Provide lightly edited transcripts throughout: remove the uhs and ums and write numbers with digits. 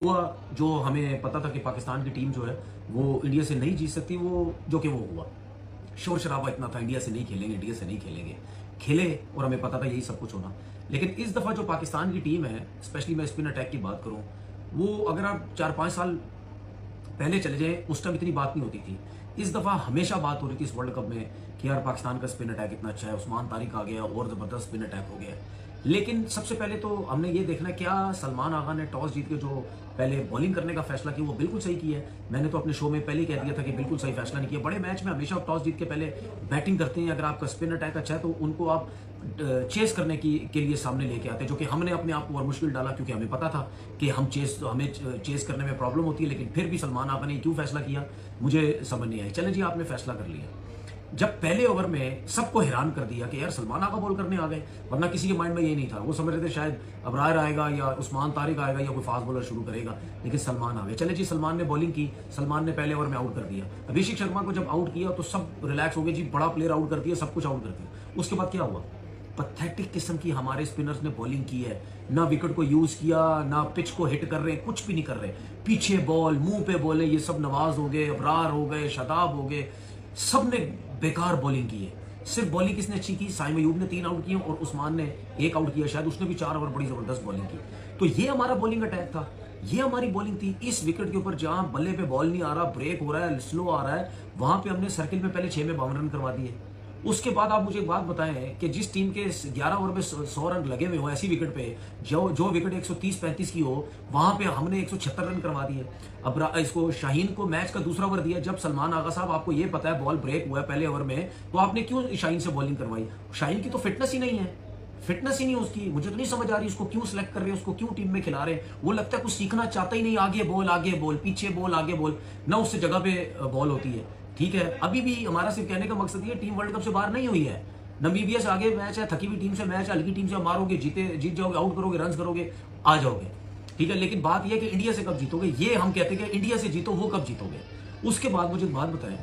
हुआ जो हमें पता था कि पाकिस्तान की टीम जो है वो इंडिया से नहीं जीत सकती, वो जो कि वो हुआ। शोर शराबा इतना था, इंडिया से नहीं खेलेंगे, इंडिया से नहीं खेलेंगे, खेले और हमें पता था यही सब कुछ होना। लेकिन इस दफ़ा जो पाकिस्तान की टीम है, स्पेशली मैं स्पिन अटैक की बात करूं, वो अगर आप 4-5 साल पहले चले जाए उस टाइम इतनी बात नहीं होती थी। इस दफ़ा हमेशा बात हो रही थी इस वर्ल्ड कप में कि यार पाकिस्तान का स्पिन अटैक इतना अच्छा है, उस्मान तारिक आ गया और ज़बरदस्त स्पिन अटैक हो गया। लेकिन सबसे पहले तो हमने ये देखना, क्या सलमान आगा ने टॉस जीत के जो पहले बॉलिंग करने का फैसला किया वो बिल्कुल सही किया है। मैंने तो अपने शो में पहले ही कह दिया था कि बिल्कुल सही फैसला नहीं किया। बड़े मैच में हमेशा टॉस जीत के पहले बैटिंग करते हैं। अगर आपका स्पिन अटैक अच्छा है तो उनको आप चेस करने के लिए सामने लेके आते हैं, जो कि हमने अपने आप को और मुश्किल डाला, क्योंकि हमें पता था कि हमें चेस करने में प्रॉब्लम होती है। लेकिन फिर भी सलमान आगा ने क्यों फैसला किया मुझे समझ नहीं आई। चले जी, आपने फैसला कर लिया। जब पहले ओवर में सबको हैरान कर दिया कि यार सलमान आगा बॉल करने आ गए, वरना किसी के माइंड में ये नहीं था। वो समझ रहे थे शायद अबरार आएगा या उस्मान तारिक आएगा या कोई फास्ट बॉलर शुरू करेगा, लेकिन सलमान आ गए। चले जी, सलमान ने बॉलिंग की, सलमान ने पहले ओवर में आउट कर दिया। अभिषेक शर्मा को जब आउट किया तो सब रिलैक्स हो गए, जी बड़ा प्लेयर आउट कर दिया, सब कुछ आउट कर दिया। उसके बाद क्या हुआ, पैथेटिक किस्म की हमारे स्पिनर्स ने बॉलिंग की है। ना विकेट को यूज किया, ना पिच को हिट कर रहे, कुछ भी नहीं कर रहे। पीछे बॉल, मुंह पे बोले, ये सब नवाज हो गए, अबरार हो गए, शादाब हो गए, सब ने बेकार बॉलिंग की है। सिर्फ बॉलिंग किसने अच्छी की, साइम अयूब ने 3 आउट किए और उस्मान ने 1 आउट किया, शायद उसने भी 4 ओवर बड़ी जबरदस्त बॉलिंग की। तो ये हमारा बॉलिंग अटैक था, ये हमारी बॉलिंग थी। इस विकेट के ऊपर जहां बल्ले पे बॉल नहीं आ रहा, ब्रेक हो रहा है, स्लो आ रहा है, वहां पे हमने सर्किल में पहले 6 में 52 रन करवा दिए। उसके बाद आप मुझे एक बात बताएं कि जिस टीम के 11 ओवर में 100 रन लगे हुए हो, ऐसी विकेट पे जो विकेट 130-35 की हो, वहां पे हमने 176 रन करवा दिए। अब इसको शाहीन को मैच का दूसरा ओवर दिया। जब सलमान आगा साहब, आपको ये पता है बॉल ब्रेक हुआ है पहले ओवर में, तो आपने क्यों शाहीन से बॉलिंग करवाई? शाहीन की तो फिटनेस ही नहीं है, फिटनेस ही नहीं उसकी। मुझे तो नहीं समझ आ रही उसको क्यों सिलेक्ट कर रहे हैं, उसको क्यों टीम में खिला रहे हैं। वो लगता है कुछ सीखना चाहता ही नहीं, आगे बॉल, पीछे बॉल, आगे बॉल, ना उससे जगह पे बॉल होती है। ठीक है, अभी भी हमारा सिर्फ कहने का मकसद ये, टीम वर्ल्ड कप से बाहर नहीं हुई है। नमीबिया से आगे मैच है, थकी हुई टीम से मैच है, हल्की टीम से मारोगे, जीत जाओगे, आउट करोगे, रन करोगे, आ जाओगे। ठीक है, लेकिन बात यह कि इंडिया से कब जीतोगे, ये हम कहते हैं कि इंडिया से जीतो, वो कब जीतोगे। उसके बाद मुझे बात बताएं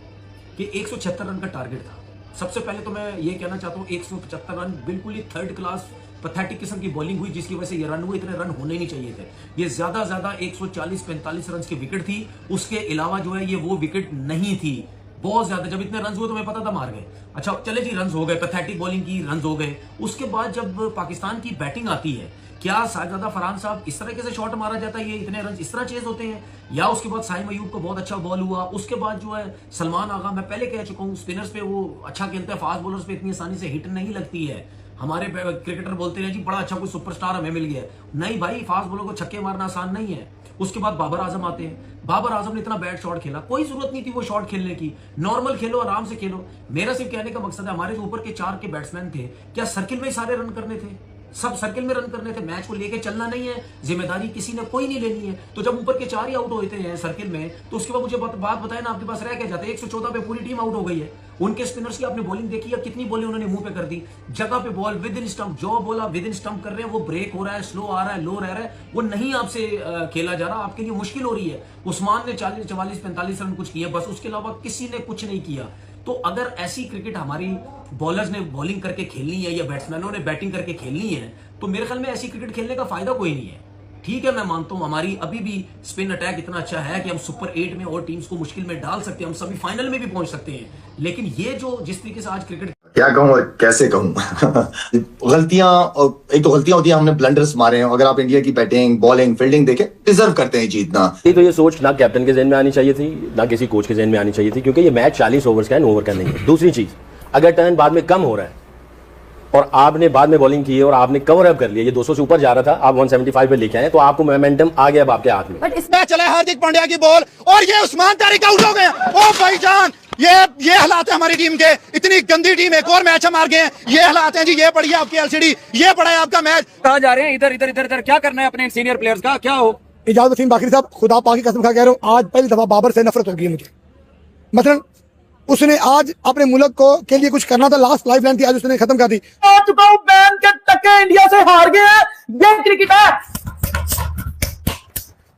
कि 176 रन का टारगेट था। सबसे पहले तो मैं ये कहना चाहता हूँ, 175 रन बिल्कुल ही थर्ड क्लास पैथेटिक किस्म की बॉलिंग हुई, जिसकी वजह से ये रन हुए। इतने रन होने नहीं चाहिए थे। ये ज्यादा 140-45 रन की विकेट थी। उसके अलावा जो है ये वो विकेट नहीं थी। बहुत ज्यादा, जब इतने रन हुए तो मैं पता था मार गए। अच्छा चले जी, रन हो गए, पैथेटिक बॉलिंग की, रन हो गए। उसके बाद जब पाकिस्तान की बैटिंग आती है, क्या साजिदा फरहान साहब इस तरीके से शॉट मारा जाता है, ये इतने रन इस तरह चेज होते हैं? या उसके बाद साइम अयूब को बहुत अच्छा बॉल हुआ। उसके बाद जो है सलमान आगा, मैं पहले कह चुका हूं, स्पिनर्स पे वो अच्छा खेलता है, फास्ट बॉलर्स पे इतनी आसानी से हिट नहीं लगती है। हमारे क्रिकेटर बोलते हैं जी बड़ा अच्छा कोई सुपरस्टार हमें मिल गया। नहीं भाई, फास्ट बॉलर को छक्के मारना आसान नहीं है। उसके बाद बाबर आजम आते हैं। बाबर आजम ने इतना बैड शॉट खेला, कोई जरूरत नहीं थी वो शॉट खेलने की। नॉर्मल खेलो, आराम से खेलो। मेरा सिर्फ कहने का मकसद है, हमारे जो ऊपर के 4 के बैट्समैन थे, क्या सर्किल में ही सारे रन करने थे? सब सर्किल में रन करने थे, मैच को लेके चलना नहीं है, जिम्मेदारी किसी ने कोई नहीं लेनी है। तो जब ऊपर के 4 ही आउट होते हैं सर्किल में, तो उसके बाद मुझे बात बताए ना, आपके पास रह क्या जाता है? 114 पे पूरी टीम आउट हो गई है। उनके स्पिनर्स की आपने बॉलिंग देखी है, कितनी बॉलिंग उन्होंने मुंह पे कर दी, जगह पे बॉल, विद इन स्टंप, जो बोला विद इन स्टंप कर रहे हैं। वो ब्रेक हो रहा है, स्लो आ रहा है, लो रह रहा है, वो नहीं आपसे खेला जा रहा, आपके लिए मुश्किल हो रही है। उस्मान ने 44-45 रन कुछ किए, बस उसके अलावा किसी ने कुछ नहीं किया। तो अगर ऐसी क्रिकेट हमारी बॉलर्स ने बॉलिंग करके खेलनी है या बैट्समैनों ने बैटिंग करके खेलनी है, तो मेरे ख्याल में ऐसी क्रिकेट खेलने का फायदा कोई नहीं है। ठीक है, मैं मानता हूं हमारी अभी भी स्पिन अटैक इतना अच्छा है कि हम सुपर 8 में और टीम्स को मुश्किल में डाल सकते हैं, हम सभी फाइनल में भी पहुंच सकते हैं। लेकिन ये जो जिस तरीके से आज क्रिकेट, क्या कहूं और कैसे कहूं गलतियां, एक तो गलतियां होती हैं, हमने ब्लंडर्स मारे हैं। अगर आप इंडिया की बैटिंग, बॉलिंग, फील्डिंग देखें, डिजर्व करते हैं जीतना। तो ये सोच ना कैप्टन के जहन में आनी चाहिए थी, ना किसी कोच के जहन में आनी चाहिए थी, क्योंकि ये मैच 40 ओवर्स का है, 9 ओवर का नहीं है। दूसरी चीज, अगर टर्न बाद में कम हो रहा है और आपने बाद में बॉलिंग की है और आपने कवर अप कर लिया, ये 200 से ऊपर जा रहा था, आप 175 पे लेके आए, तो आपको मोमेंटम आ गया अब आपके हाथ में। बट इसमें चला हार्दिक पांड्या की बॉल और ये उस्मान तारिक आउट हो गए। ओ भाईजान, ये हालात है हमारी टीम के। इतनी गंदी टीम, एक और मैच हम हार गए हैं। ये हालात हैं जी, ये पड़ी है आपकी एलसीडी, ये पड़ा है आपका मैच। कहाँ जा रहे हैं? इधर इधर इधर इधर क्या करना है अपने सीनियर प्लेयर्स का? क्या हो इजाजत वसीम बाकरी साहब, खुदा पाक की कसम खा कह रहा हूँ, आज पहली दफा बाबर से नफरत हो गई मुझे। मतलब उसने आज अपने मुल्क को के लिए कुछ करना था, लास्ट लाइफ लाइन थी, आज उसने खत्म कर दी। आ चुका हूं, बैन के टक्के इंडिया से हार गए हैं। ये क्रिकेट है,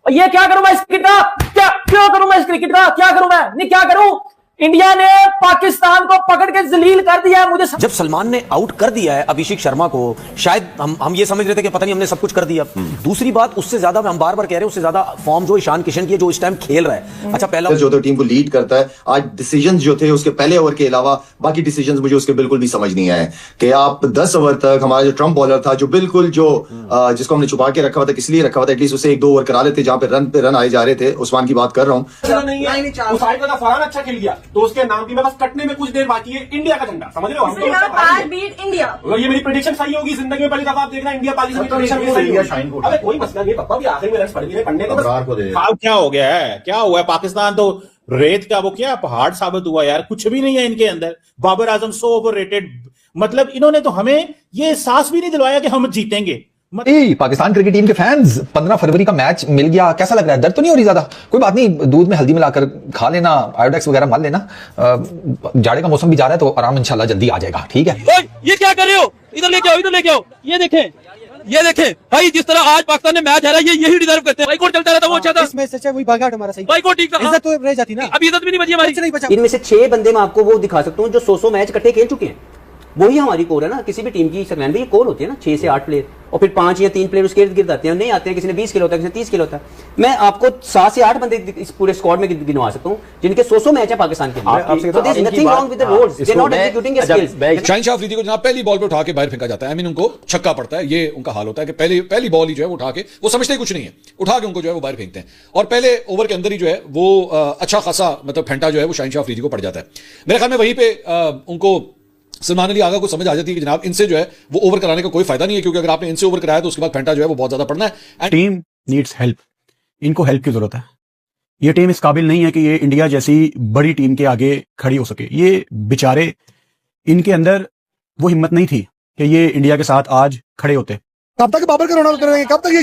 ये क्या करूं मैं इस क्रिकेट का? क्या करूं मैं इस क्रिकेट का? क्या करूं मैं? नहीं क्या करूं? इंडिया ने पाकिस्तान को पकड़ के जलील कर दिया। मुझे जब सलमान ने आउट कर दिया है अभिषेक शर्मा को, शायद हम ये समझ रहे थे कि पता नहीं हमने सब कुछ कर दिया। दूसरी बात, उससे ज्यादा हम बार बार कह रहे हैं, उससे ज्यादा फॉर्म जो ईशान किशन की है, जो इस टाइम खेल रहा है। अच्छा, पहला जो तो टीम को लीड करता है, आज डिसीजंस जो थे उसके पहले ओवर के अलावा बाकी डिसीजंस मुझे उसके बिल्कुल भी समझ नहीं आए कि आप 10 ओवर तक हमारा जो ट्रम्प बॉलर था, जो बिल्कुल जो जिसको हमने छुपा के रखा हुआ था, किस लिए रखा हुआ था, एटलीस्ट उसे 1-2 ओवर करा लेते जहां पे रन आए जा रहे थे। उस्मान की बात कर रहा हूं। अच्छा खेल गया तो उसके नाम की बस कटने में कुछ देर बाकी है इंडिया का झंडा, समझ रहे हो? इंडिया, अगर ये मेरी प्रेडिक्शन सही होगी, जिंदगी में पहली दफा आप देखना इंडिया पाकिस्तान की प्रेडिक्शन सही होगी। अबे कोई मसला नहीं, पप्पा भी आखिर में रन पड़ गए पढ़ने को। क्या हो गया है, क्या हुआ है? पाकिस्तान तो रेत का वो क्या पहाड़ साबित हुआ यार, कुछ भी नहीं है इनके अंदर। बाबर आजम सो ओवररेटेड, मतलब इन्होंने तो हमें ये एहसास भी नहीं दिलवाया कि हम जीतेंगे। पाकिस्तान क्रिकेट टीम के फैंस, 15 फरवरी का मैच मिल गया, कैसा लग रहा है? दर्द तो नहीं हो रही ज्यादा? कोई बात नहीं, दूध में हल्दी मिलाकर खा लेना, आयोडेक्स वगैरह मार लेना। जाड़े का मौसम भी जा रहा है तो आराम इंशाल्लाह जल्दी आ जाएगा, ठीक है? ये क्या कर रहे हो? इधर लेके आओ, इधर लेके आओ। ये देखें भाई, जिस तरह आज पाकिस्तान ने मैच हारा, ये यही डिजर्व करते हैं। बाइकआउट चलता रहता वो अच्छा था, इसमें सच्चा वही बाइकआउट हमारा सही, बाइकआउट ठीक था, इज्जत तो रह जाती ना। अभी इज्जत भी नहीं बची हमारी। इनमें से 6 बंदे मैं आपको वो दिखा सकता हूँ जो 100 मैच इकट्ठे खेल चुके हैं। वही हमारी कोर है ना, किसी भी टीम की सकलैन में ये कोर होती है ना, 6 से 8 प्लेयर, और फिर 5 या 3 प्लेयर उसके इर्द गिर्द आते हैं, नहीं आते हैं। किसी ने 20 किलो होता है, किसी ने 30 किलो होता है। मैं आपको 7 से 8 बंदे इस पूरे स्क्वाड में गिनवा सकता हूँ जिनके 100 मैच है पाकिस्तान के लिए। शाहिन अफरीदी को जनाब पहली बॉल पे उठा के बाहर फेंका जाता है, उनको छक्का पड़ता है, ये उनका हाल होता है कि पहली बॉल ही जो है वो उठा के, वो समझते कुछ नहीं है, उठा के उनको जो है वो बाहर फेंकते हैं, और पहले ओवर के अंदर ही जो है वो अच्छा खासा मतलब फेंटा जो है वो शाहिन अफरीदी को पड़ जाता है। मेरे ख्याल में वहीं पे उनको सलमान अली आगा को समझ आ जाती है कि जनाब इनसे जो है वो ओवर कराने का कोई फायदा नहीं है, क्योंकि अगर आपने इनसे ओवर कराया तो उसके बाद फेंटा जो है वो बहुत ज्यादा पड़ना है। टीम नीड्स हेल्प, इनको हेल्प की जरूरत है। ये टीम इस काबिल नहीं है कि ये इंडिया जैसी बड़ी टीम के आगे खड़ी हो सके। ये बेचारे, इनके अंदर वो हिम्मत नहीं थी कि ये इंडिया के साथ आज खड़े होते। कब तक बाबर का रोना होते रहेंगे? कब तक ये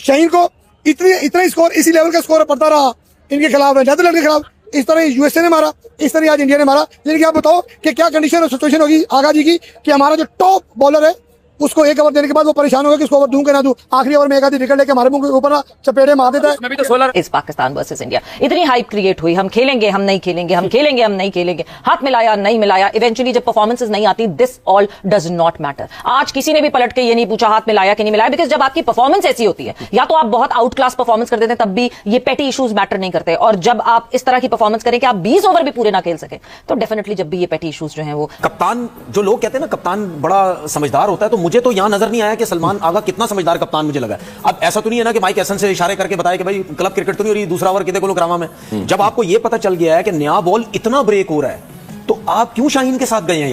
शाहीन को इतना स्कोर, इसी लेवल का स्कोर पड़ता रहा इनके खिलाफ, नेदरलैंड के खिलाफ? इस तरह यूएसए ने मारा, इस तरह आज इंडिया ने मारा। लेकिन आप बताओ कि क्या कंडीशन और सिचुएशन होगी आगा जी की कि हमारा जो टॉप बॉलर है उसको 1 ओवर देने के बाद वो परेशान होगा कि उसको ओवर दूं कि ना दूं। आखिरी ओवर में एक आधी विकेट लेके हमारे मुंह के ऊपर चपेटे मार देता है। इस पाकिस्तान वर्सेस इंडिया इतनी हाइप क्रिएट हुई, हम खेलेंगे, हम नहीं खेलेंगे, हम खेलेंगे, हम नहीं खेलेंगे, हाथ मिलाया, नहीं मिलाया। इवेंचुअली जब परफॉर्मेंसेस नहीं आती, this all does not matter. आज किसी ने भी पलट के ये नहीं पूछा हाथ मिलाया कि नहीं मिलाया, बिकॉज जब आपकी परफॉर्मेंस ऐसी होती है, या तो आप बहुत आउट क्लास परफॉर्मेंस कर देते हैं, तब भी ये पेटी इश्यूज मैटर नहीं करते। और जब आप इस तरह की परफॉर्मेंस करें कि आप 20 ओवर भी पूरे ना खेल सके, तो डेफिनेटली जब भी ये पेटी इश्यूज जो है वो। कप्तान, जो लोग कहते हैं ना कप्तान बड़ा समझदार होता है, तो मुझे तो यहां नजर नहीं आया कि सलमान आगा कितना समझदार कप्तान मुझे लगा। अब ऐसा तो नहीं है ना कि माइक एसन से इशारे करके बताया कि भाई क्लब क्रिकेट तो नहीं हो रही, दूसरा ओवर किधर को ग्रामा में। जब आपको यह पता चल गया है कि नया बॉल इतना ब्रेक हो रहा है, तो आप क्यों शाहीन के साथ गए हैं यार?